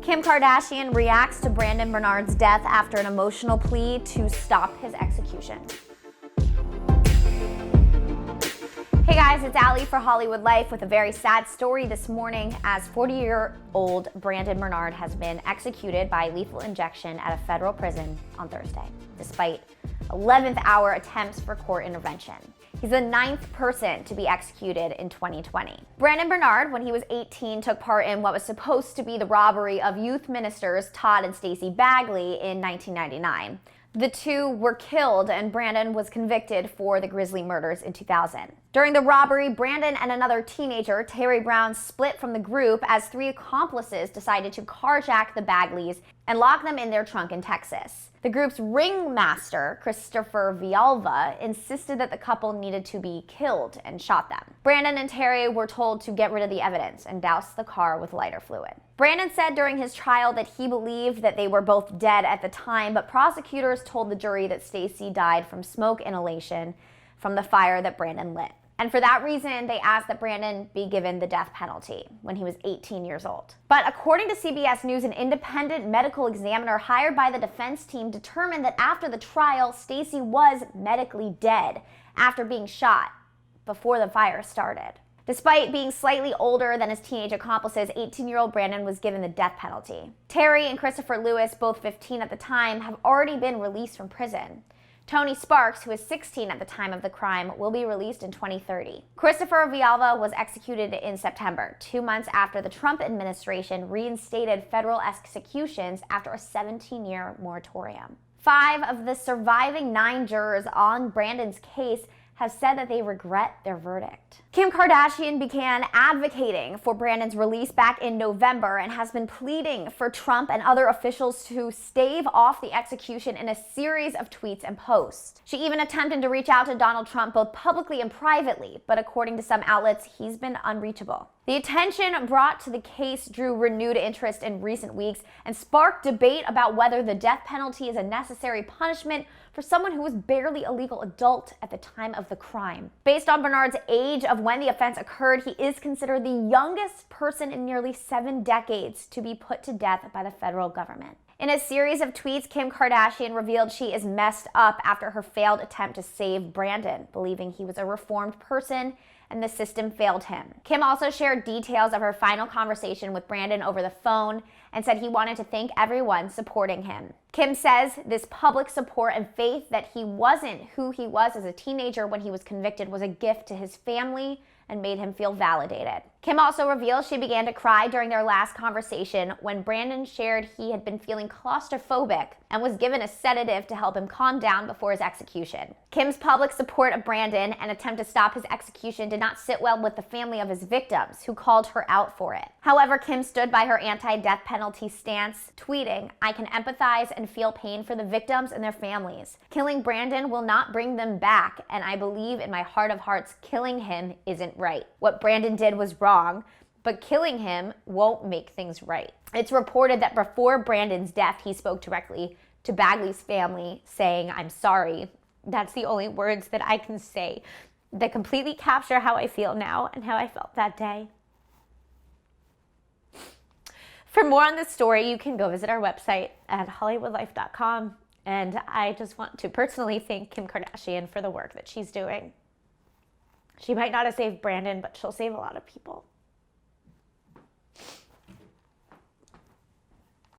Kim Kardashian reacts to Brandon Bernard's death after an emotional plea to stop his execution. Hey guys, it's Ali for Hollywood Life with a very sad story this morning as 40-year-old Brandon Bernard has been executed by lethal injection at a federal prison on Thursday, despite 11th hour attempts for court intervention. He's the 9th person to be executed in 2020. Brandon Bernard, when he was 18, took part in what was supposed to be the robbery of youth ministers Todd and Stacey Bagley in 1999. The two were killed and Brandon was convicted for the grisly murders in 2000. During the robbery, Brandon and another teenager, Terry Brown, split from the group as 3 accomplices decided to carjack the Bagleys and lock them in their trunk in Texas. The group's ringmaster, Christopher Villalba, insisted that the couple needed to be killed and shot them. Brandon and Terry were told to get rid of the evidence and douse the car with lighter fluid. Brandon said during his trial that he believed that they were both dead at the time, but prosecutors told the jury that Stacey died from smoke inhalation from the fire that Brandon lit. And for that reason, they asked that Brandon be given the death penalty when he was 18 years old. But according to CBS News, an independent medical examiner hired by the defense team determined that after the trial, Stacey was medically dead after being shot before the fire started. Despite being slightly older than his teenage accomplices, 18-year-old Brandon was given the death penalty. Terry and Christopher Lewis, both 15 at the time, have already been released from prison. Tony Sparks, who was 16 at the time of the crime, will be released in 2030. Christopher Villalba was executed in September, 2 months after the Trump administration reinstated federal executions after a 17-year moratorium. 5 of the surviving 9 jurors on Brandon's case have said that they regret their verdict. Kim Kardashian began advocating for Brandon's release back in November and has been pleading for Trump and other officials to stave off the execution in a series of tweets and posts. She even attempted to reach out to Donald Trump both publicly and privately, but according to some outlets, he's been unreachable. The attention brought to the case drew renewed interest in recent weeks and sparked debate about whether the death penalty is a necessary punishment for someone who was barely a legal adult at the time of the crime. Based on Bernard's age of when the offense occurred, he is considered the youngest person in nearly 7 decades to be put to death by the federal government. In a series of tweets, Kim Kardashian revealed she is messed up after her failed attempt to save Brandon, believing he was a reformed person and the system failed him. Kim also shared details of her final conversation with Brandon over the phone and said he wanted to thank everyone supporting him. Kim says this public support and faith that he wasn't who he was as a teenager when he was convicted was a gift to his family and made him feel validated. Kim also revealed she began to cry during their last conversation when Brandon shared he had been feeling claustrophobic and was given a sedative to help him calm down before his execution. Kim's public support of Brandon and attempt to stop his execution did not sit well with the family of his victims, who called her out for it. However, Kim stood by her anti-death penalty stance, tweeting, "I can empathize and feel pain for the victims and their families. Killing Brandon will not bring them back, and I believe in my heart of hearts killing him isn't right. What Brandon did was wrong, but killing him won't make things right." It's reported that before Brandon's death, he spoke directly to Bagley's family saying, "I'm sorry." That's the only words that I can say that completely capture how I feel now and how I felt that day. For more on this story, you can go visit our website at HOLLYWOODLIFE.com. And I just want to personally thank Kim Kardashian for the work that she's doing. She might not have saved Brandon, but she'll save a lot of people.